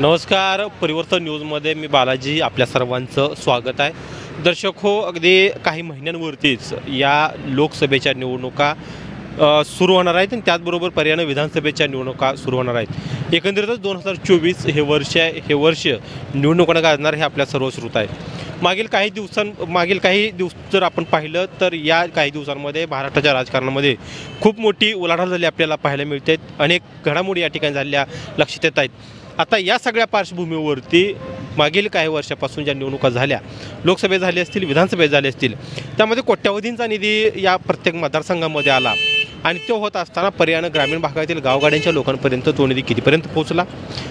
नमस्कार, परिवर्तन न्यूजमध्ये मी बालाजी आपल्या सर्वांचं स्वागत आहे। दर्शक हो, अगदी काही महिन्यांवरतीच या लोकसभेच्या निवडणुका सुरू होणार आहेत आणि त्याचबरोबर पर्यायाने विधानसभेच्या निवडणुका सुरू होणार आहेत। एकंदरीतच 2024 हे वर्ष निवडणुकांना गाजणार हे आपल्या सर्व श्रोत आहे। मागील काही दिवस जर आपण पाहिलं तर या काही दिवसांमध्ये महाराष्ट्राच्या राजकारणामध्ये खूप मोठी उलाढाल झाली आपल्याला पाहायला मिळते। अनेक घडामोडी या ठिकाणी झालेल्या लक्षात येत आहेत। आता या सगळ्या पार्श्वभूमीवरती मागील काही वर्षापासून ज्या निवडणुका झाल्या, लोकसभेत झाल्या असतील, विधानसभेत झाल्या असतील, त्यामध्ये कोट्यावधींचा निधी या प्रत्येक मतदारसंघामध्ये आला आणि तो होत असताना पर्यायाने ग्रामीण भागातील गावगाड्यांच्या लोकांपर्यंत तो निधी कितीपर्यंत पोहोचला,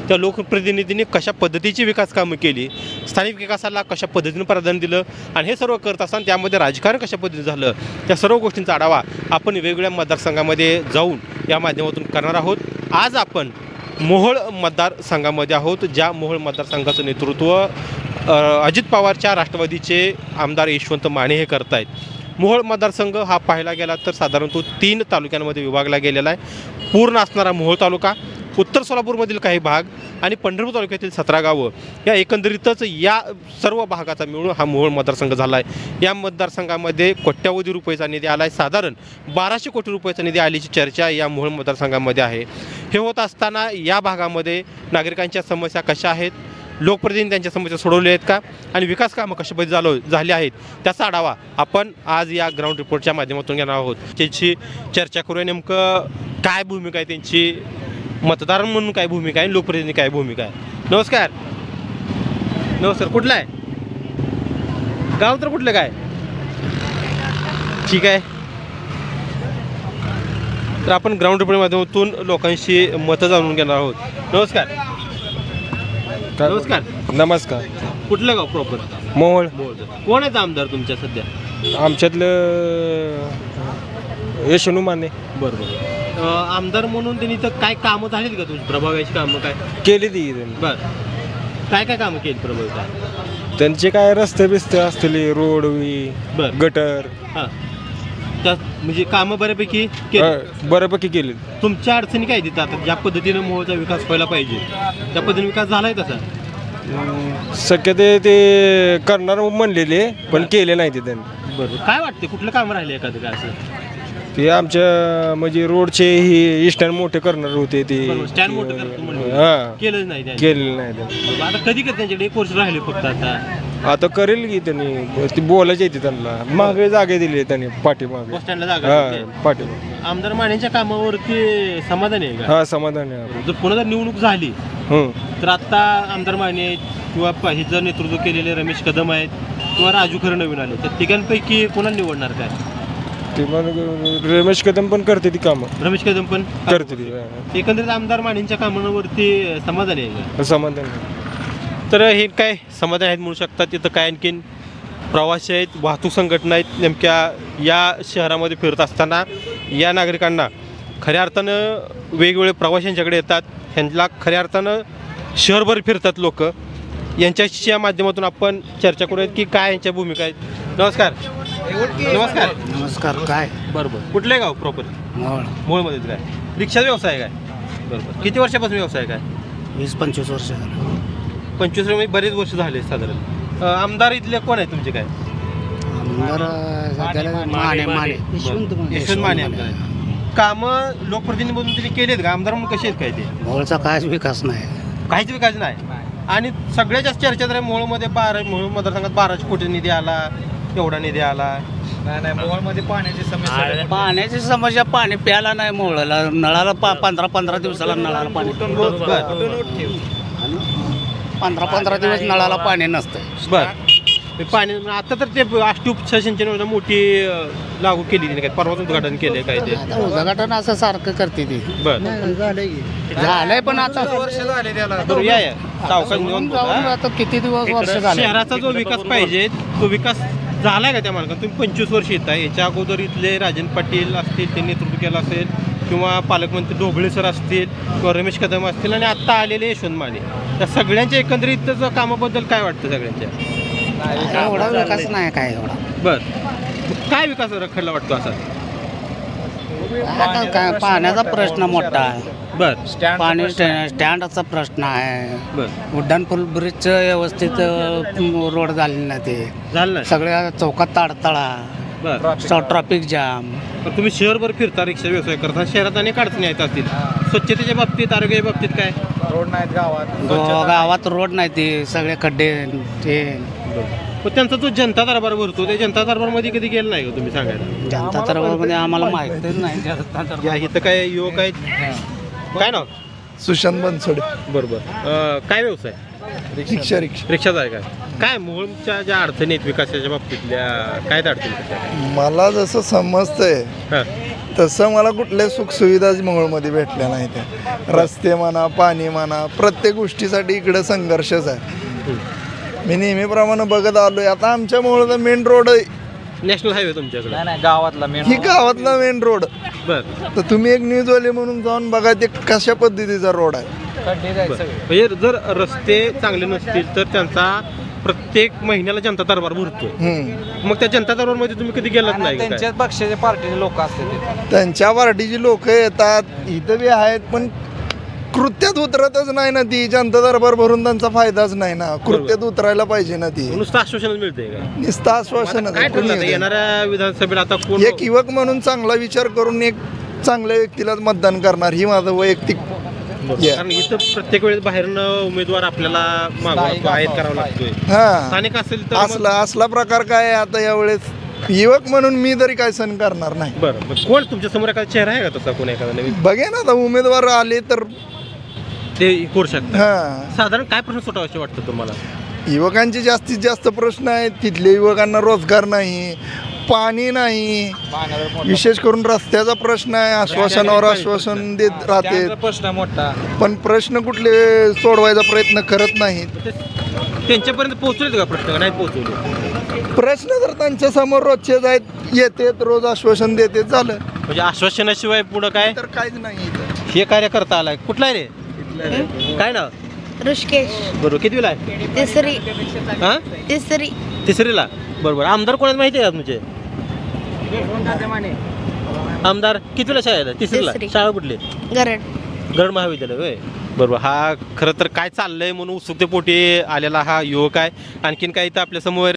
त्या लोकप्रतिनिधींनी कशा पद्धतीची विकास कामं केली, स्थानिक विकासाला कशा पद्धतीने प्राधान्य दिलं आणि हे सर्व करत असताना त्यामध्ये राजकारण कशा पद्धतीने झालं, त्या सर्व गोष्टींचा आढावा आपण वेगवेगळ्या मतदारसंघामध्ये जाऊन या माध्यमातून करणार आहोत। आज आपण मोहोळ मतदारसंघामध्ये आहोत, ज्या मोहोळ मतदारसंघाचं नेतृत्व अजित पवारच्या राष्ट्रवादीचे आमदार यशवंत माने हे करत आहेत। मोहोळ मतदारसंघ हा पाहायला गेला तर साधारणतः 3 तालुक्यांमध्ये विभागला गेलेला आहे। पूर्ण असणारा मोहोळ तालुका, उत्तर सोलापूरमधील काही भाग आणि पंढरपूर तालुक्यातील 17 गावं, या एकंदरीतच या सर्व भागाचा मिळून हा मोहोळ मतदारसंघ झाला आहे। या मतदारसंघामध्ये कोट्यावधी रुपयाचा निधी आला आहे, साधारण 1200 कोटी रुपयाचा निधी आल्याची चर्चा या मोहोळ मतदारसंघामध्ये आहे। हे होत असताना या भागामध्ये नागरिकांच्या समस्या कशा आहेत, लोकप्रतिनिधी त्यांच्या समस्या सोडवल्या आहेत का आणि विकास कामं कशा पद्धतीने झाले आहेत, त्याचा आढावा आपण आज या ग्राउंड रिपोर्टच्या माध्यमातून घेणार आहोत। त्याची चर्चा करूया, नेमकं काय भूमिका आहे त्यांची, मतदार म्हणून काय भूमिका आहे, लोकप्रतिनिधी काय भूमिका आहे। नमस्कार, कुठलं आहे गाव, तर कुठलं काय, ठीक आहे। तर आपण ग्राउंड रिपोर्ट माध्यमातून लोकांशी मतं जाणून घेणार आहोत। नमस्कार, कुठलं गाव प्रॉपर? मोहोळ। कोण आहेत आमदार तुमच्या सध्या? आमच्यातलं यशवंत माने। बरोबर, आमदार म्हणून त्यांनी तर काय कामं झालीत का तुमची प्रभावाची कामं काय केली ती त्यांनी? बरं, काय कामं केली प्रभावी काय? त्यांचे काय रस्ते बिस्ते असतील, रोड बरं, गटर, हां, त्या म्हणजे कामं बऱ्यापैकी बऱ्यापैकी केली। तुमच्या अडचणी काय देतात आता ज्या पद्धतीनं मोहोळचा विकास व्हायला पाहिजे त्या पद्धतीने विकास झालाय तसा? शक्यते ते करणार म्हणलेले पण केले नाही ते त्यांनी। बरं, काय वाटते कुठलं काम राहिले एखादं काय असं? ते आमच्या म्हणजे रोडचे ही स्टँड मोठे करणार होते ते, स्टँड मोठं करतो म्हणून हां, केलंच नाही त्यांनी? केलेलं नाही त्यांनी। आता कधी त्यांच्याकडे 1 वर्ष राहिले फक्त आता करेल की त्यांनी, ती बोलायची येते त्यांना, मागे जागे दिली त्यांनी पाठीमागे, बस स्टँडला जागा पाठीमागे। आमदार मानेच्या कामावरती समाधान आहे का? हा, समाधान आहे। जर पुन्हा जर निवडणूक झाली तर आता आमदार माने किंवा हे जर नेतृत्व केलेले रमेश कदम आहेत किंवा राजू खरे नवीन आले, तर तिघांपैकी कोणाला निवडणार काय? ते मग रमेश कदम पण करते ती कामं, रमेश कदम पण करते ती। एकंदरीत आमदार मानेंच्या कामांवरती समाधान आहे का? समाधान। तर हे काय समाधान आहेत म्हणू शकतात। तिथं काय आणखीन प्रवासी आहेत, वाहतूक संघटना आहेत, नेमक्या या शहरामध्ये फिरत असताना या नागरिकांना खऱ्या अर्थानं वेगवेगळे प्रवाशांच्याकडे येतात, ह्यांना खऱ्या अर्थानं शहरभर फिरतात लोक, यांच्याशी या माध्यमातून आपण चर्चा करूयात की काय यांच्या भूमिका आहेत। नमस्कार, काय बरोबर, कुठले गाव प्रॉपर? मोहोळमध्येच काय रिक्षा व्यवसाय काय? बरोबर, किती वर्षापासून व्यवसाय काय? 20-25 वर्ष झालं। 25 म्हणजे बरेच वर्ष झाले साधारण। आमदार इथले कोण आहे तुमचे काय? यशवंत माने आमदार आहेत। कामं लोकप्रतिनिधी म्हणून त्यांनी केलेत का? आमदार म्हणून कसे आहेत काय ते? मोहोळचा काहीच विकास नाही, काहीच विकास नाही। आणि सगळ्यात जास्त चर्चा तर मोहोळमध्ये मोहोळ मतदारसंघात 1200 कोटी निधी आला, एवढा निधी आला नाही। मोहोळमध्ये पाण्याची समस्या, पाणी प्यायला नाही मोहोळला, नळाला 15 दिवसाला नळाला पाणी, 15 दिवस नळाला पाणी नसतं। बरं, पाणी आता तर ते अष्टूप सिंचन योजना मोठी लागू केली काय, परवाच उद्घाटन केले काय ते? उद्घाटन असं सारखं करते ती। बरं, झालंय पण आता वर्ष झाले त्याला। या सावकाश निवडून आता किती वर्ष झाले? शहराचा जो विकास पाहिजे तो विकास झालाय का त्या मार्गाने? तुम्ही 25 वर्ष येत आहे, याच्या अगोदर इथले राजन पाटील असतील, त्यांनी नेतृत्व केलं असेल, किंवा पालकमंत्री ढोबळे सर असतील किंवा रमेश कदम असतील आणि आत्ता आलेले यशवंत माने, त्या सगळ्यांच्या एकंदरीत कामाबद्दल काय वाटतं सगळ्यांच्या? एवढा विकास नाही काय एवढा। बरं, काय विकास रखडला वाटतो असा? आता काय पाण्याचा प्रश्न मोठा आहे. बर पाणी स्टँडचा प्रश्न आहे. बर उड्डाणपूल ब्रिजचं व्यवस्थित रोड झालेलं नाही ते. झालं ना. सगळ्या चौकात ताडताळा, बर ट्रॅफिक जाम. पण तुम्ही शहरभर फिरता, रिक्षा व्यवसाय करता, शहरात अनेक अडचणी येत असतील. स्वच्छतेच्या बाबतीत, आरोग्याच्या बाबतीत काय? गावात रोड नाही ते, सगळे खड्डे ते. पण त्यांचा जो जनता दरबार भरतो, त्या जनता दरबारमध्ये कधी गेलं नाही का तुम्ही सांगायला? जनता तरमध्ये आम्हाला माहितीच नाही जनता दरबार. या इथं काय युवक आहेत, काय नाव? सुशांत बनसोडे. बरोबर. काय व्यवसाय? रिक्षा रिक्षाचा आहे काय मोहोळच्या ज्या अडचणी आहेत विकासाच्या बाबतीतल्या, काय त्या अडचणी त्याच्या? मला जसं समजतंय हां तसं मला कुठल्या सुखसुविधा मोहोळमध्ये भेटल्या नाही त्या. रस्ते म्हणा, पाणी म्हणा, प्रत्येक गोष्टीसाठी इकडे संघर्षच आहे. मी नेहमीप्रमाणे बघत आलोय. आता आमच्या मोहोळचा मेन रोड नॅशनल हायवे तुमच्याकडे? गावातला मेन ही गावातला मेन रोड. बर तर तुम्ही एक न्यूजवाले म्हणून जाऊन बघा ते कशा पद्धतीचा रोड आहे. म्हणजे जर रस्ते चांगले नसतील तर त्यांचा प्रत्येक महिन्याला जनता दरबार भरतो. मग त्या जनता दरबारमध्ये तुम्ही कधी गेलात नाही का? त्यांच्याच पक्षाचे पार्टीचे लोक असतात. त्यांच्या पार्टीची लोक येतात, इथं बी आहेत, पण कृत्यात उतरतच नाही ना ती. जनता दरबार भरून त्यांचा फायदाच नाही ना. कृत्यात उतरायला पाहिजे ना ती. नुसतं आश्वासन मिळते का? नुसतं आश्वासन. काय ठरलं आता येणाऱ्या विधानसभेला आता कोण? एक युवक म्हणून चांगला विचार करून एक चांगल्या व्यक्तीलाच मतदान करणार, ही माझं वैयक्तिक कारण इथं प्रत्येक वेळेस बाहेरनं उमेदवार आपल्याला आयात करावा लागतोय. हा. स्थानिक असेल तर मग- असला प्रकार काय आहे आता यावेळेस. युवक म्हणून मी तरी काय सण करणार नाही. बरं मग कोण तुमच्या समोर एखादा चेहरा आहे का तसा, कोण एखादा नवीन बघे ना आता उमेदवार आले तर. ते करू शकतात? हा. साधारण काय प्रश्न सुटावायचे वाटतं तुम्हाला? युवकांचे जास्तीत जास्त प्रश्न आहेत. तिथल्या युवकांना रोजगार नाही, पाणी नाही, विशेष करून रस्त्याचा प्रश्न आहे. आश्वासनावर आश्वासन देत राहते, प्रश्न मोठा. पण प्रश्न कुठले सोडवायचा प्रयत्न करत नाहीत. त्यांच्यापर्यंत पोहोचले का प्रश्न, का नाही पोहोचवले? प्रश्न जर त्यांच्या समोर रोजचेच आहेत, येतेत रोज आश्वासन देते, झालं. म्हणजे आश्वासनाशिवाय पुढं काय? तर काहीच नाही इथं. हे कार्यकर्ता आलाय कुठला आहे रे? काय नाव? ऋषिकेश. बरोबर. कितवीला आहे? तिसरी. हा तिसरी. तिसरीला. बरोबर. आमदार कोणाला माहिती आहे का तुमचे? आमदार कितवीला शाळेत आहे? तिसरीला. तिसरी. शाळा कुठली? गरड महाविद्यालय होय. बरोबर. हा खरं तर काय चाललंय म्हणून उत्सुकतेपोटी आलेला हा युवक आहे. आणखीन काही इथं आपल्यासमोर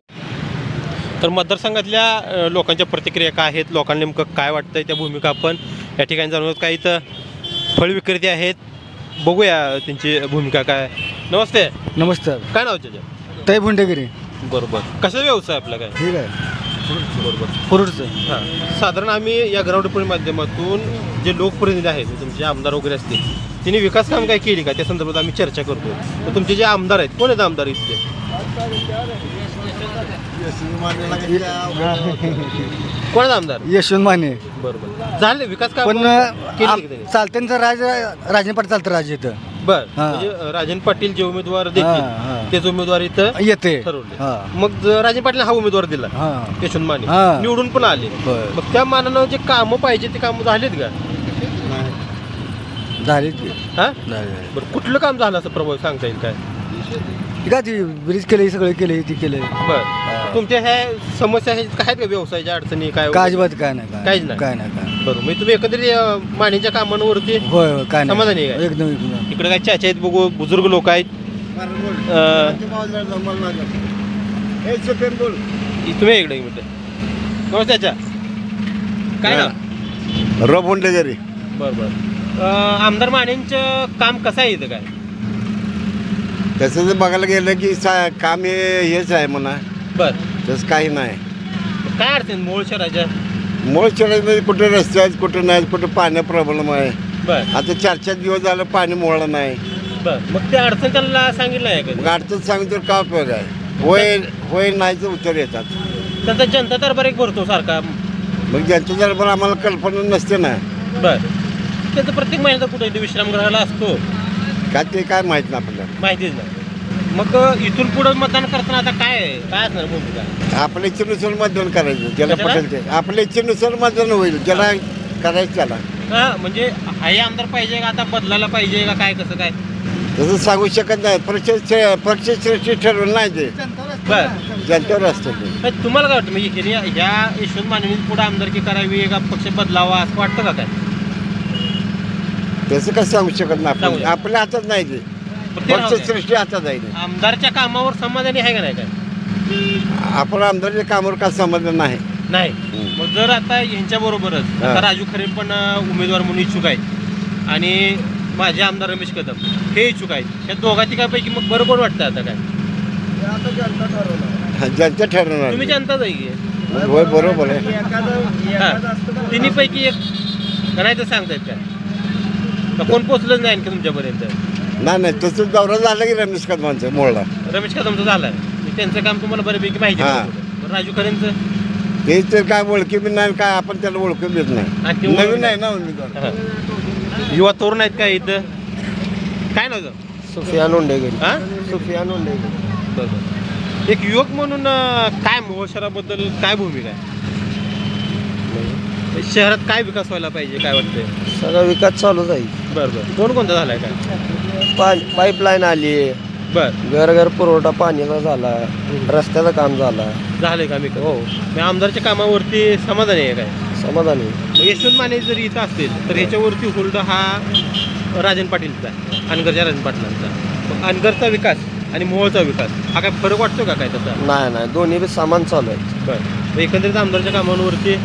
तर मतदारसंघातल्या लोकांच्या प्रतिक्रिया काय आहेत, लोकांना नेमकं काय वाटतंय, त्या भूमिका आपण या ठिकाणी जाणून काही इथं फळ विक्रेते आहेत, बघूया त्यांची भूमिका काय. नमस्ते. नमस्कार. काय नाव त्याच्या? तै भुंडेगिरी. बरोबर. कसा व्यवसाय आपला काय? ठीक आहे. बरोबर. फ्रूटचं. हां साधारण आम्ही या ग्राउंड माध्यमातून जे लोकप्रतिनिधी आहेत, तुमचे आमदार वगैरे असतील, त्यांनी विकास काम काय केली का त्या संदर्भात आम्ही चर्चा करतो. तर तुमचे जे आमदार आहेत, कोण आहेत आमदार इथले? कोण आहेत आमदार? यशवंत माने. बरोबर. झाले विकास काम पण केली का त्यांनी? चालत्यांचा राजन पाटील चालतं राज इथं. बर. हां. म्हणजे राजन पाटील जे उमेदवार हां, देतील हां. तेच उमेदवार इथं येते. ठरवले. हां. मग राजन पाटील हा उमेदवार दिला, हां. यशवंत माने हां. निवडून पण आले. होय. मग त्या मानानं जे कामं पाहिजे ते कामं झालेत का? झाली हा बरं. कुठलं काम झालं असं प्रभाव सांगता येईल काय? काय ती ब्रिज केले, सगळे केले, ती केले. बरं. तुमच्या ह्या समस्या आहेत का, आहेत का व्यवसायाच्या अडचणी काय? काय अजिबात काय नाही. काहीच नाही. काय नाही काय. बरोबर. म्हणजे तुम्ही एकत्रित मानेच्या कामांवरती होय होय काय नाही. समाधानी आहे? एकदम एकदम. इकडे काय चाचा आहेत, बघू बुजुर्ग लोक आहेत. तुम्ही इकडे एक मिनिट. नमस्ते चाचा. काय ना? र भुंडेगिरी. बरं बरं. आमदार मानेंचं काम कसं आहे इथं काय? तसं जर बघायला गेलं की काम हेच आहे म्हणा, बरं. तसं काही नाही. काय अडचण मूळ शहराच्या? मूळ शहरामध्ये कुठे रस्ते आहेत, कुठे नाही, कुठे पाण्या प्रॉब्लेम आहे. बरं आता 4-4 दिवस झालं पाणी मोळलं नाही. बरं. मग ते अडचण त्याला सांगितलं आहे मग का? अडचण सांगितलं काय उपयोग आहे? होय होय नाहीचं उत्तर येतात. त्यांचा जनता दरबार एक भरतो सारखा. मग ज्यांच्या दरबार आम्हाला कल्पना नसते ना. बरं. त्याचं प्रत्येक महिन्याचा कुठे विश्रामगृहाला असतो, काय ते काय माहीत नाही आपल्याला. माहितीच नाही. मग इथून पुढं मतदान करताना आता काय असणार भूमिका? आपल्या इच्छेनुसार मतदान करायचं, ज्याला कशाला? पटेल ते. आपल्या इच्छेनुसार मतदान होईल, ज्याला करायचं त्याला. हा म्हणजे हाही आमदार पाहिजे का आता बदलायला पाहिजे का काय, कसं काय? तसं सांगू शकत नाही. पक्ष श्रेष्ठी ठरवलं नाही ते. बरं. जनतेवर असतं ते. नाही, तुम्हाला काय वाटतं म्हणजे की ह्या यशवंत मानेंनी पुढे आमदारकी करावी का पक्ष बदलावा असं वाटतं का काय? त्याचं कसं सांगू शकत नाही सांगू आपण. शकत. आपल्या हातात नाही ते. पण ते राहू द्या. पक्षसृष्टी हातात आहे ते. आमदारच्या कामावर समाधानी आहे का नाही काय? आपण आमदारच्या कामावर काय समाधान नाही. नाही. मग जर आता ह्यांच्या बरोबरच हा. आता राजू खरे पण उमेदवार म्हणून इच्छुक आहेत आणि माझे आमदार रमेश कदम हे इच्छुक आहेत, या दोघा तिघापैकी मग बरं कोण वाटतं आता काय? जनता ठरवणार. तुम्ही जनताच आहे की? होय बरोबर आहे. हा. तिन्हीपैकी एक का नाही तर सांगतायत काय? का कोण पोचलंच नाही आणखी तुमच्यापर्यंत? नाही तसं दौरा झाला की रमेश कदमांचं मोळला. रमेश कदमचं झालं त्यांचं काम तुम्हाला बऱ्यापैकी माहिती हा. नव्हतं. पण राजू खरेंचं ते तर काय ओळखी बी नाही काय आपण त्याला ओळखू देत आणखी नाही. ओळख नवीन नाही. आहे ना उमेदवार. हा. युवा तरुण आहेत काय इथं? काय नव्हतं? सुफियान उंडेगरी. हा? सुफियान उंडेगरी. बरोबर. एक युवक म्हणून काय मोहोळ शहराबद्दल काय भूमिका आहे? शहरात काय विकास व्हायला पाहिजे काय वाटतंय? सगळा विकास चालूच आहे. बरं बरं. कोणकोणता झालाय काय? पाईपलाईन आली, बरं घर घर पुरवठा पाण्याचा झाला, रस्त्याचं काम झाला. झालंय का? मी हो मी आमदारच्या कामावरती समाधानी आहे काय? समाधानी. मग यशवंत माने जर इथं असतील तर ह्याच्यावरती होल्ड हा राजन पाटीलचा आहे, अनगरच्या राजन पाटलांचा. मग अनगरचा विकास आणि मोहोळचा विकास हा काय फरक वाटतो का काय तसा? नाही दोन्ही बी सामान चालू आहे. बरं. मग एकंदरीत आमदारच्या कामांवरती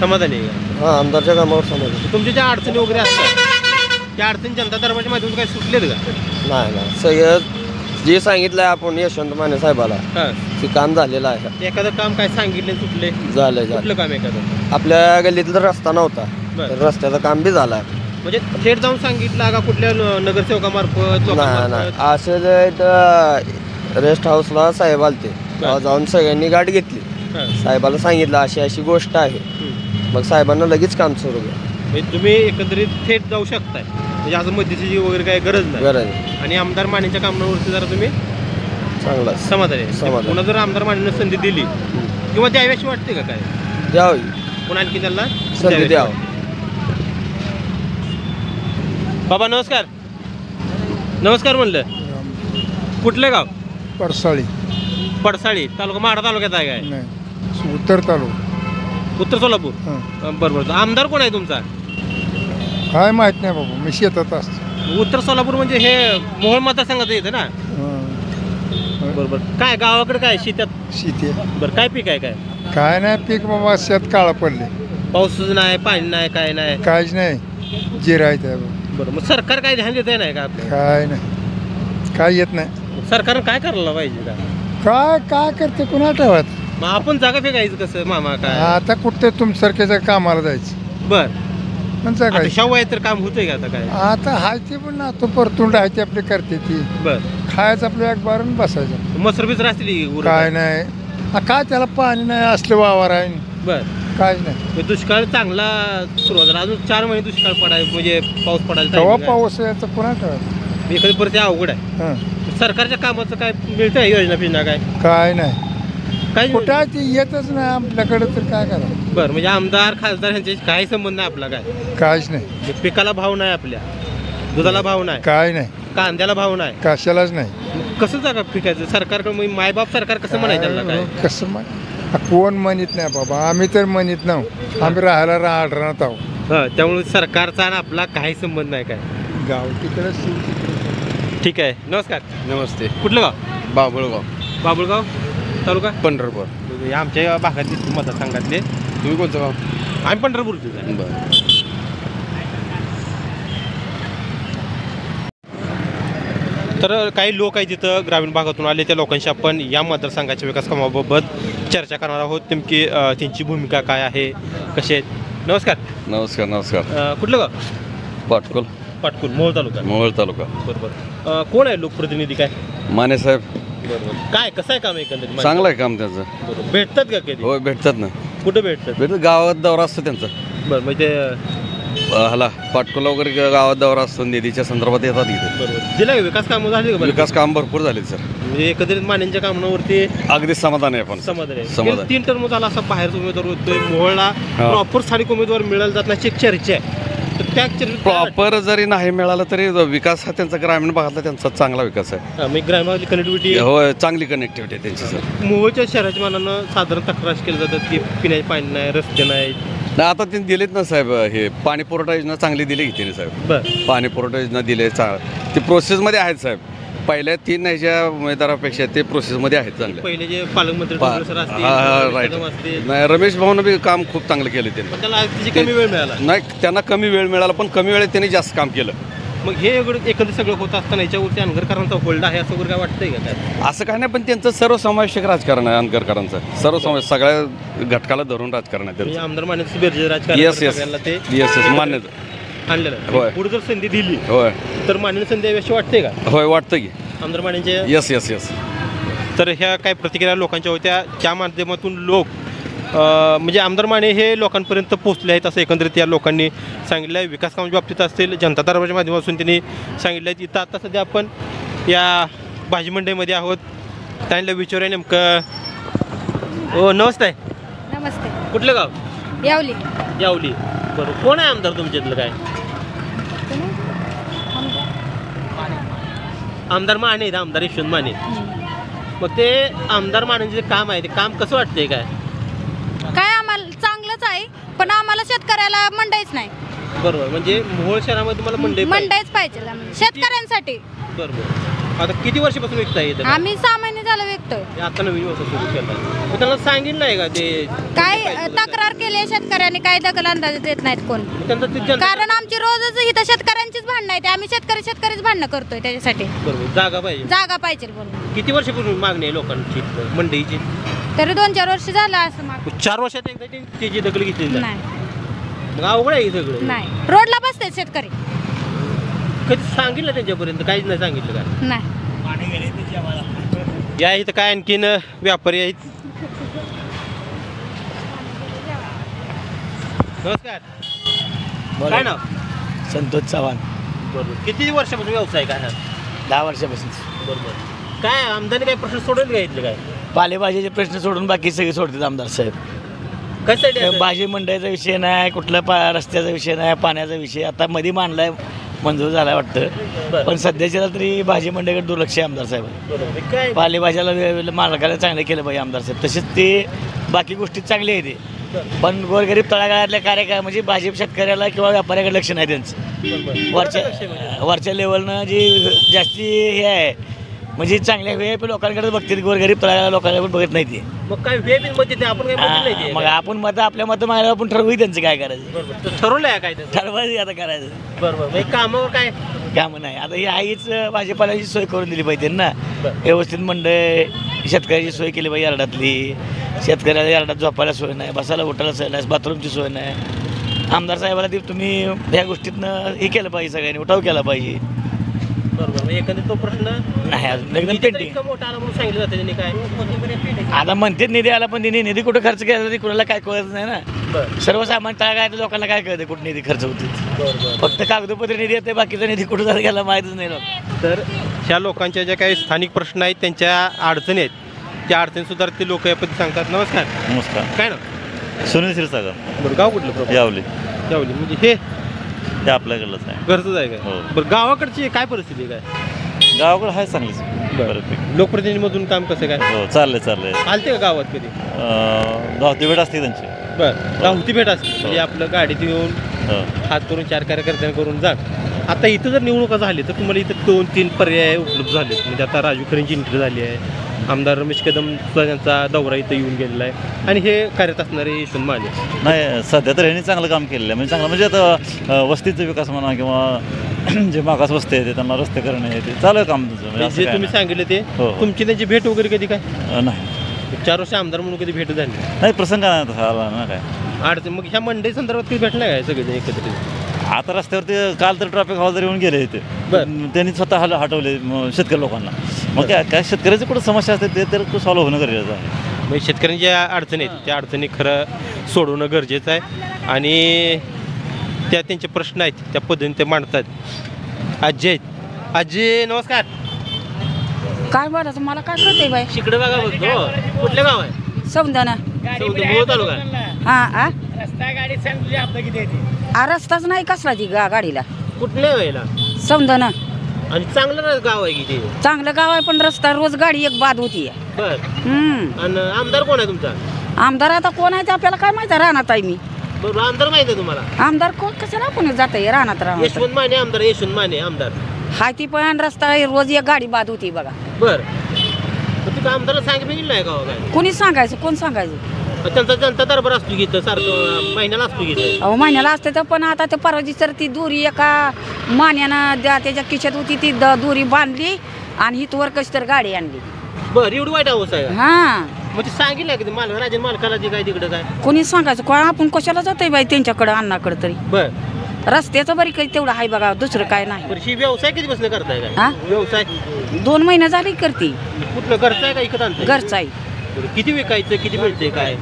समाधानी आहे का? हा, आमदारच्या कामावर समाधान. तुमच्या ज्या अडचणी वगैरे असतात त्या अडचणी जनता दरबारच्या माध्यमातून काय सुटलेत का? नाही सगळं जे सांगितलंय आपण यशवंत माने साहेबाला हां. ते काम झालेलं आहे. एखादं काम काय सांगितलं सुटले? झालंय कुठलं काम एखादं? आपल्या गल्लीतला रस्ता नव्हता, बरं. तर रस्त्याचं काम बी झालं आहे. म्हणजे थेट जाऊन सांगितलं का कुठल्या नगरसेवकामार्फत नाही लोकांमार्फत? असं जर इथं रेस्ट हाऊसला साहेब आलते, तेव्हा जाऊन सगळ्यांनी गाठ घेतली. हां. साहेबाला सांगितलं अशी अशी गोष्ट आहे. हं. मग साहेबांना लगेच काम सुरू केलं. म्हणजे तुम्ही एकंदरीत थेट जाऊ शकताय म्हणजे असं मध्यस्थीची वगैरे काही गरज नाही. गरज आहे. आणि आमदार मानेच्या कामावरती जरा तुम्ही चांगला समाधानी आहे. समाधानी. पुन्हा जर आमदार मानेनं संधी दिली किंवा द्याव्याशी वाटते का काय? द्यावी पुन्हा आणखी त्यांना संधी द्यावीशी द्यावं. वाटते. बाबा नमस्कार. नमस्कार म्हणलं. कुठलं गाव? परसाळी पडसाळी तालुका माढा तालुक्यात आहे काय? नाही उत्तर तालुका. उत्तर सोलापूर. हां. बरोबर. आमदार कोण आहे तुमचा? काय माहीत नाही बाबा, मी शेतात असतो. उत्तर सोलापूर म्हणजे हे मोहोळ मतदारसंघात येतं ना? हां. बरोबर. काय गावाकडे काय शेतात? शेती आहे. बरं काय पीक आहे काय? काय नाही पीक बाबा, शेत काळं पडले, पाऊसच नाही, पाणी नाही, काय नाही. काहीच नाही, जिरायचं आहे बाबा. बरं मग सरकार काय ध्यान देत नाही का? काय नाही, काय येत नाही. सरकारनं काय करायला पाहिजे का? काय काय करते कुणा ठेवत. मग आपण जागा फेकायचं कसं मामा काय? आता कुठे तुमच्यासारख्याच्या कामाला जायचं बर म्हणजे काय. शाहू तर काम होतंय का आता काय? आता हाय ते पण ना, तो परतून आहे ते आपली करते ती. बर खायचं आपलं एक बारून बसायचं. मसर बिसर असली काय नाही. काय त्याला पाणी नाही, असलं वावर आहे, बर. काहीच नाही. दुष्काळ चांगला सुरुवात झाला, अजून 4 महिने दुष्काळ पडायला म्हणजे पाऊस पडायला केव्हा timing आहे. पाऊस यायचं पुन्हा ठेवत. एखादी परिस्थिती अवघड आहे. हां. सरकारच्या कामाचं काय मिळतं योजना फिजना काय? काय नाही. काय कुठं आहे ती येतच नाही आपल्याकडे, तर काय करा. बरं म्हणजे आमदार खासदार यांचे काही संबंध नाही आपला काय? काहीच नाही. म्हणजे पिकाला भाव नाही, आपल्या दुधाला भाव नाही, काय नाही, कांद्याला भाव नाही. कशालाच नाही. मग कसं जागा पिकायचं सरकारकडे? मग मायबाप सरकार कसं म्हणायचं त्यांना काय? कसं कोण म्हणत नाही बाबा, आम्ही तर म्हणत नाव. आम्ही राहायला राहणार आहोत. हां त्यामुळे सरकारचा आणि आपला काही संबंध नाही काय? गाव तिकडे. ठीक आहे. नमस्कार. नमस्ते. कुठलं गाव? बाबुळगाव. बाबुळगाव तालुका पंढरपूर. हे आमच्या भागातले मतदारसंघातले. तुम्ही कोणतं गाव? आम्ही पंढरपूरचेच आहे. बरं. तर काही लोक आहेत तिथं ग्रामीण भागातून आले, त्या लोकांशी आपण या मतदारसंघाच्या विकास कामाबाबत चर्चा करणार आहोत. नेमकी त्यांची भूमिका काय आहे, कसे आहेत. नमस्कार. नमस्कार नमस्कार. कुठलं गाव? पाटकोल. पाटकुल मोहोळ तालुका. मोहोळ तालुका. बरोबर. कोण आहे लोकप्रतिनिधी काय? माने साहेब. बरोबर. काय कसं आहे काम एकंदरीत? चांगलं आहे काम त्यांचं. बरोबर. भेटतात का कधी? होय भेटतात ना. कुठं भेटतात? भेटतात गावात दौरा असतो त्यांचा. बरं म्हणजे हाला पाटकोला वगैरे गावात दौरा असतो, निधीच्या संदर्भात येतात इथे. बरोबर. दिला का विकास कामं झाली का बरं? विकास काम भरपूर झाले सर. म्हणजे एकंदरीत मान्यांच्या कामावरती अगदी समाधान आहे आपण. समाधान आहे. समाधान. 3 टर्म झाला असा बाहेरचा उमेदवार होतोय मोहोळला, हा. प्रॉपर स्थानिक उमेदवार मिळायला जात नाही, चर्चा आहे. तर त्या चरित्रात प्रॉपर जरी नाही मिळालं तरी विकास हा त्यांचा ग्रामीण भागातला त्यांचा चांगला विकास आहे. मी ग्रामीण कनेक्टिव्हिटी होय, चांगली कनेक्टिव्हिटी आहे त्यांची सर. मोहोळच्या शहराच्या मानानं साधारण तक्रार केली जातात की पिण्याचे पाणी नाही, रस्ते नाही. नाही, आता त्यांनी दिलेत ना साहेब, हे पाणी पुरवठा योजना चांगली दिली की त्यांनी साहेब. बरं. पाणी पुरवठा योजना दिले ती प्रोसेसमध्ये आहेत साहेब. पहिल्या 3 ह्याच्या उमेदवारापेक्षा ते प्रोसेसमध्ये आहेत चांगले. पहिले जे पालकमंत्री डोंगरे सर असतील, राईट. कदम असतील, नाही, रमेश भाऊनं बी काम खूप चांगलं केलं त्यांनी. पण त्याला तिची कमी वेळ मिळाला. नाही, त्यांना कमी वेळ मिळाला पण कमी वेळेत त्यांनी जास्त काम केलं. मग हे एकंदर सगळं होत असताना याच्यावरती अनगरकरांचा होल्ड आहे असं वगैरे काय वाटतंय का त्यात? असं काय नाही, पण त्यांचं सर्वसमावेशक राजकारण आहे अनगरकरांचं. सर्वसमावेश सगळ्या घटकाला धरून राजकारण आहे म्हणजे त्यांचं. आमदार मान्य बेर्जे राजकारण येस येस सगळ्यांना ते येस येस मान्य. आणलेलं होय. आहे. पुढे जर संधी दिली होय तर मान्य संधी याविषयी वाटते का होय वाटतं की. आमदार मान्यांचे? Yes yes yes. तर ह्या काही प्रतिक्रिया लोकांच्या होत्या, त्या माध्यमातून लोक म्हणजे आमदार माने हे लोकांपर्यंत पोहोचले आहेत असं एकंदरीत या लोकांनी सांगितलं आहे. विकास कामाच्या बाबतीत असतील, जनता दरबाराच्या माध्यमातून त्यांनी सांगितलं आहे. इथं आता सध्या आपण या भाजी मंडईमध्ये आहोत. त्यांना विचारूया नेमकं. हो, नमस्ते. नमस्ते. कुठलं गाव? यावली. यावली. बरं, कोण आहे आमदार तुमच्यातलं? काय आमदार माने आहेत, आमदार यशवंत माने. मग ते आमदार मानेचं जे काम आहे ते काम कसं वाटतंय? काय आम्हाला चांगलंच आहे, पण आम्हाला शेतकऱ्याला मंडईच नाही. बरोबर, म्हणजे मोहोळ शहरामध्ये मला मंडई पाहिजे. मंडईच पाहिजे आम्हाला, शेतकऱ्यांसाठी. बरोबर. आता किती वर्षापासून विकता येतं? आम्ही 6 महिने झालं विकतोय. आता नवीन वर्ष सुरू केलं. मग त्यांना सांगितलं आहे का ते काय तक्रार केली शेतकऱ्यांनी, काय दखल अंदाज देत नाहीत कोण. त्यांचं ते जनता- कारण आमची रोजच इथं शेतकऱ्यांचीच भांडणं आहे. आम्ही शेतकरीच भांडणं करतोय त्याच्यासाठी. बरोबर, जागा पाहिजे. जागा पाहिजे म्हणून. किती वर्षापूर्वी मागणी आहे लोकांची मंडईची? तरी 2-4 वर्ष झालं असं माग. 4 वर्षात एकदा त्याची दखल घेतली नाही. नाही मग अवघड आहे हे सगळं. नाही, रोडला बसते शेतकरी. कधी सांगितलं त्यांच्यापर्यंत? काहीच नाही सांगितलं का? नाही. या इथं काय आणखीन व्यापारी आहेत. नमस्कार. काय नाव? संतोष चव्हाण. बरोबर. किती वर्षापासून व्यवसाय काय हा? 10 वर्षापासून. बरोबर. काय आमदारने काही प्रश्न सोडवले का इथले? काय पालेभाजीचे प्रश्न सोडून बाकी सगळे सोडतात आमदार साहेब. कशासाठी? भाजी मंडईचा विषय नाही, कुठला रस्त्याचा विषय नाही, पाण्याचा विषय आता मध्ये मांडलाय, मंजूर झाला वाटतं. पण सध्याच्याला तरी भाजी मंडईकडे दुर्लक्ष आहे आमदार साहेब. बरोबर. काय पालेभाज्याला मालकाला चांगलं केलं पाहिजे आमदार साहेब. तसेच ते बाकी गोष्टी चांगली आहे ते, पण गोरगरीब तळागाळातल्या कार्यक्रम म्हणजे भाजी शेतकऱ्याला किंवा व्यापाऱ्याकडे लक्ष नाही त्यांचं. वरच्या लेवलनं जी जास्ती हे आहे म्हणजे चांगल्या VIP लोकांकडे बघते, गोरगरीब तळागाळा लोकांना पण बघत नाही ते. मग काय वेबिन मध्ये ते आपण काय बघितलं नाही ते? मग आपण आपल्या मतं मागायला आपण ठरवू त्यांचं काय करायचं. बरोबर. तर ठरवलं आहे काय त्याचं? ठरवायचं आता करायचं. बरोबर. मग कामावर काय? कामं नाही. आता ही आईच भाजीपाल्याची सोय करून दिली पाहिजे ना, व्यवस्थित मंडई शेतकऱ्याची सोय केली पाहिजे. यार्डातली शेतकऱ्याला यार्डात झोपायला सोय नाही, बसायला उठायला सोय नाही, बाथरूमची सोय नाही. आमदार साहेबाला ती तुम्ही ह्या गोष्टीतनं हे केलं पाहिजे, सगळ्यांनी उठाव केला पाहिजे. बरोबर. मग एखादी तो प्रश्न नाही अजून एकदम निधी तरी पेंटिंग. इतका मोठा आला म्हणून सांगितलं जातं त्यांनी. काय आता म्हणते निधी आला, पण तिने निधी कुठं खर्च केला तरी कुणाला काय कळत नाही ना. बरं. सर्वसामान्य तळागाळातल्या लोकांना काय कळतं कुठं निधी खर्च होते. बरोबर. फक्त कागदोपत्री निधी येते, बाकीचा निधी कुठं झाला गेला माहीतच नाही लोक. तर ह्या लोकांच्या ज्या काही स्थानिक प्रश्न आहेत, त्यांच्या अडचणी आहेत, त्या अडचणी सुद्धा ते लोक यापती सांगतात. नमस्कार. नमस्कार. काय ना? सुनील क्षीरसागर. बरं, गाव कुठलं प्रॉपर? यावली. यावली. म्हणजे हे ते आपल्याकडलंच आहे. घरचंच आहे काय? हो. बरं, गावाकडची काय परिस्थिती आहे? काय गावाकडं आहे चांगलीच बऱ्यापैकी. लोकप्रतिनिधीमधून काम कसं काय? हो, चाललंय. आलते का गावात कधी? धावती भेट असते त्यांची. बरं, गावठी भेट असते म्हणजे आपलं गाडीत येऊन हो. हात करून 4 कार्यकर्त्यांना करून जा. आता इथं जर निवडणुका झाली तर तुम्हाला इथं 2-3 पर्याय उपलब्ध झाले. म्हणजे आता राजू खरेंची एंट्री झाली आहे, आमदार रमेश कदम सुद्धा त्यांचा दौरा इथं येऊन गेलेला आहे, आणि हे कार्यरत असणारे यशवंत माने. नाही, सध्या तर ह्यांनी चांगलं काम केलेलं आहे. म्हणजे चांगलं म्हणजे आता वस्तीचा विकास म्हणा किंवा जे मागास वस्ती आहे ते त्यांना रस्ते करणे ते चालू आहे काम तुझं. म्हणजे असं जे काय तुम्ही नाही. सांगितले ते हो. तुमची त्यांची भेट वगैरे कधी काय? नाही 4 वर्ष आमदार म्हणून कधी भेट झाली नाही, प्रसंग नाही तसा आला ना काय. अडचण? मग ह्या मंडई संदर्भात कधी भेटला काय सगळेजण एकत्रित? आता रस्त्यावरती काल तर ट्रॅफिक हवालदार येऊन गेले इथे. बरं. त्यांनी स्वतः हटवले शेतकरी लोकांना. मग काय शेतकऱ्याची कुठं समस्या असते ते तर सॉल्व्ह होणं गरजेचं आहे. म्हणजे शेतकऱ्यांच्या अडचणी आहेत त्या अडचणी खरं सोडवणं गरजेचं आहे, आणि त्या त्यांचे प्रश्न आहेत त्या पद्धतीने ते मांडतात. आजी आहेत. आजी नमस्कार. काय बोलायचं मला काय कळतंय बाई. शिकडे बघा बघतो. कुठलं गाव आहे? समजा ना. मोहोळ तालुका. हा. रस्ता गाडी सांग तुझी आपलं किती रस्ताच नाही कसला ती गाडीला कुठल्या वेळेला समजा आणि चांगलं गाव आहे की ते चांगलं गाव आहे पण रस्ता रोज गाडी एक बाद होती बर आणि आमदार कोण आहे तुमचा आमदार आता कोण आहे ते आपल्याला काय माहिती राहणार आहे मी बरोबर आमदार माहिती आहे तुम्हाला आमदार कोण कशाला आपण जात आहे राहणार यशवंत माने आमदार यशवंत माने आमदार हाय ती पण रस्ता रोज एक गाडी बाद होती बघा बर तिथं आमदारला सांगितलं नाही का काय कोणी सांगायचं कोण सांगायचं त्यांचा जनता दरबार असतो की इथं सारखं महिन्याला असतो की इथं अहो महिन्याला असते तर पण आता ते परवाची तर ती दोरी एका मान्यानं त्याच्या खिशात होती ती दोरी बांधली आणि इथवर कशी तर गाडी आणली बरं एवढी वाईट अवस्था आहे हा म्हणजे सांगितलं की मालक राजन मालकाला जे काय तिकडं काय कोणी सांगायचं कोण आपण कशाला जातोय बाई त्यांच्याकडे अण्णाकडे तरी बर रस्त्याचं बरी काही तेवढं आहे बघा दुसरं काय नाही वर्षी व्यवसाय किती बसणं करताय काय हा व्यवसाय 2 महिने झाली करते कुठलं करताय का इकडं आणताय घरचं आहे किती विकायचं किती मिळतंय काय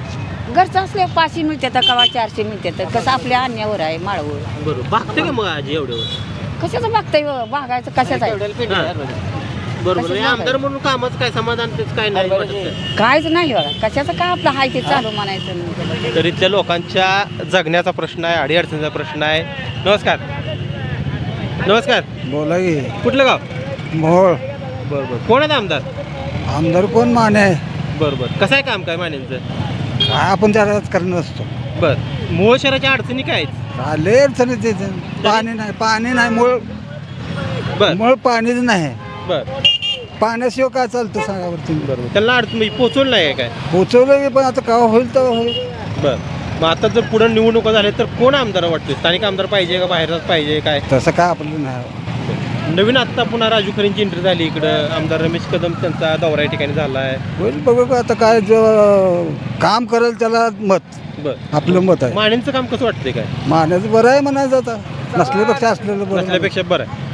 घरचं असले 500 मिळते तर कवा 400 मिळते तर कसं आपल्या आणण्यावर आहे माळवर बरोबर बघते का मग आजी एवढं कशाचं बघताय बागायचं कशाचं आहे बरोबर आमदार म्हणून कामच काय समाधान तेच काय नाही वाटत काय? काहीच नाही बघा कशाचं काय आपलं हाय ते चालू म्हणायचं तर इथल्या लोकांच्या जगण्याचा प्रश्न आहे अडीअडचणीचा प्रश्न आहे नमस्कार नमस्कार बोला की कुठलं गाव मोहोळ बरोबर कोण आहे आमदार आमदार कोण माने बरोबर कसं आहे काम काय मान्यांचं काय आपण त्या राजकारण नसतो बर मोहोळ शहराच्या अडचणी काय आहेत आले अडचणी ते पाणी नाही बर मूळ पाणीच नाही बर पाण्याशिवाय काय चालतं सांगा बरं तुम्ही बरोबर त्यांना अडचण पोचवलं नाही काय पोचवलं की पण आता का होईल तर होईल बर मग आता जर पुढे निवडणुका झाल्या तर कोण आमदार वाटतो स्थानिक आमदार पाहिजे का बाहेरच पाहिजे काय तसं काय आपलं नाही नवीन आत्ता पुन्हा राजू खरेंची एंट्री झाली इकडं आमदार रमेश कदम त्यांचा दौरा या ठिकाणी झाला आहे होईल बघू का आता काय जो काम करेल त्याला मत बर आपलं मत आहे मानेंचं काम कसं वाटतंय काय माण्याचं बरं आहे म्हणायचं आता नसल्यापेक्षा असलेलं बरं नसल्यापेक्षा बरं आहे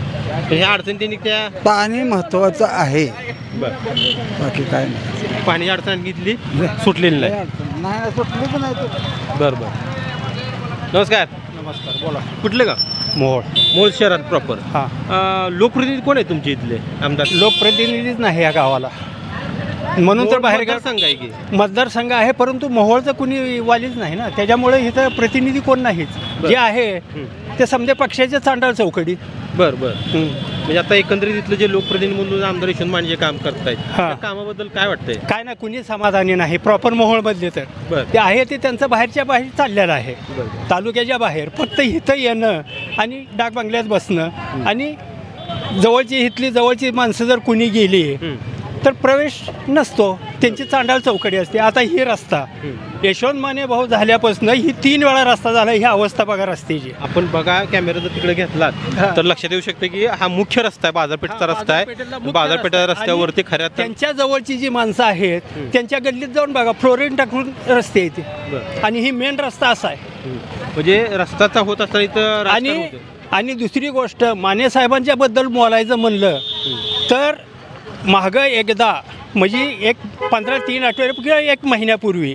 तर ह्या अडचणी त्यांनी त्या पाणी महत्वाचं आहे बरं बाकी काय नाही पाण्याची अडचण घेतली सुटलेली नाही नाही सुटलीच नाही तर बरं बरं नमस्कार बोला कुठलं का मोहोळ मोहोळ शहरात प्रॉपर हां लोकप्रतिनिधी कोण आहे तुमच्या इथले आमदार लोकप्रतिनिधीच नाही या गावाला म्हणून तर बाहेर संघ आहे की मतदारसंघ आहे परंतु मोहोळचं कुणी वालीच नाही ना त्याच्यामुळे इथं प्रतिनिधी कोण नाहीच जे आहे ते समजे पक्षाच्या चांडाळ चौकडी बरं बरं म्हणजे आता एकंदरीत इथलं जे लोकप्रतिनिधी म्हणून आमदार यशवंत माने जे काम करतायत हां. त्या कामाबद्दल काय वाटतंय काय ना कुणी समाधानी नाही प्रॉपर मोहोळमधले तर बरं ते आहे ते त्यांचं बाहेरच्या बाहेर चाललेलं आहे बरं तालुक्याच्या बाहेर फक्त इथं येणं आणि डाक बंगल्यात बसणं आणि जवळची जवळची माणसं जर कुणी गेली तर प्रवेश नसतो त्यांची चांडाळ चौकडी असते आता ही रस्ता यशवंत माने भाऊ झाल्यापासून ही 3 वेळा रस्ता झाला ही अवस्था बघा रस्त्याची आपण बघा कॅमेरा जर तिकडे घेतलात तर लक्षात येऊ शकते की हा मुख्य रस्ता आहे बाजारपेठचा रस्ता आहे बाजारपेठा रस्त्यावरती खऱ्या त्यांच्या जवळची जी माणसं आहेत त्यांच्या गल्लीत जाऊन बघा फ्लोरिन टाकून रस्ते येते आणि ही मेन रस्ता असा आहे म्हणजे रस्ताचा होत असताना इथं आणि दुसरी गोष्ट माने साहेबांच्या बद्दल बोलायचं म्हणलं तर मागं एकदा म्हणजे एक 15-3 आठवडे किंवा 1 महिन्यापूर्वी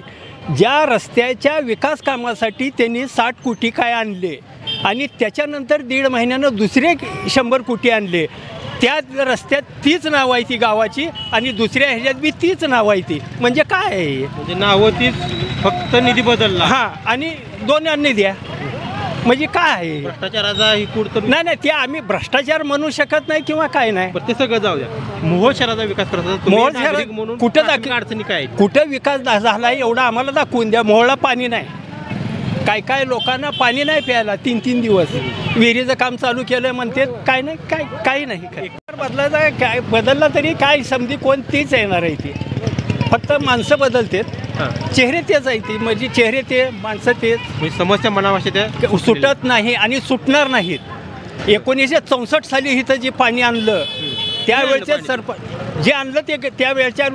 ज्या रस्त्याच्या विकास कामासाठी त्यांनी 60 कोटी काय आणले आणि त्याच्यानंतर 1.5 महिन्यानं दुसरे 100 कोटी आणले त्या रस्त्यात तीच नाव आहे ती गावाची आणि दुसऱ्या ह्याच्यात बी तीच नाव आहे ती म्हणजे काय आहे म्हणजे नावं तीच फक्त निधी बदलला हां आणि 2 अन्य द्या म्हणजे काय आहे भ्रष्टाचाराचा ही कूड तर नाही ते आम्ही भ्रष्टाचार म्हणू शकत नाही किंवा काय नाही ते सगळं जाऊ द्या मोहोळ शहराचा विकास करतात मोहोळ शहरात म्हणून कुठं अडचणी काय आहेत? कुठं विकास झाला एवढा आम्हाला दाखवून द्या मोहोळला पाणी नाही काय लोकांना पाणी नाही प्यायला 3-3 दिवस विहिरीचं काम चालू केलं म्हणते काय नाही काही नाही काय बदलायचं काय बदलला तरी काय समधी कोण तीच येणार आहे ती फक्त माणसं बदलतात चेहरे तेच आहे ती म्हणजे चेहरे ते माणसं तेच म्हणजे समस्या मनावाशी त्या सुटत नाही आणि सुटणार नाहीत 1964 साली इथं जे पाणी आणलं त्यावेळच्या सरपंच जे आणलं ते त्यावेळच्या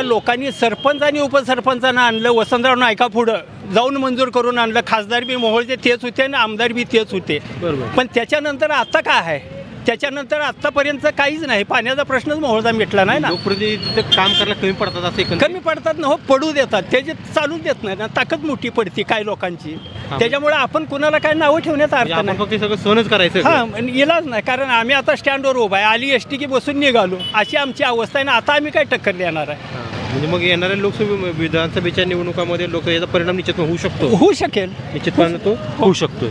लोकांनी सरपंच आणि उपसरपंचांना आणलं वसंतराव नायका पुढं जाऊन मंजूर करून आणलं खासदार बी मोहोळचे तेच होते आणि आमदार बी तेच होते पण त्याच्यानंतर आता काय आहे त्याच्यानंतर आतापर्यंत काहीच नाही पाण्याचा प्रश्नच मोहोळचा मिटला नाही ना लोकप्रतिनिधी काम करायला कमी पडतात असं कमी पडतात ना हो पडू देतात त्याचे चालूच देत नाही ना ताकद मोठी पडते काही लोकांची त्याच्यामुळे आपण कुणाला काय नावं ठेवण्यात अर्थ नाही फक्त सगळं सहनच करायचं हां इलाज नाही कारण आम्ही आता स्टँडवर उभा आहे आली एसटी की बसून निघालो अशी आमची अवस्था आहे ना आता आम्ही काय टक्कर देणार आहे म्हणजे मग येणाऱ्या लोकसभे विधानसभेच्या निवडणुकामध्ये याचा परिणाम निश्चित होऊ शकतो. होऊ शकेल. निश्चितपणे तो होऊ शकतो.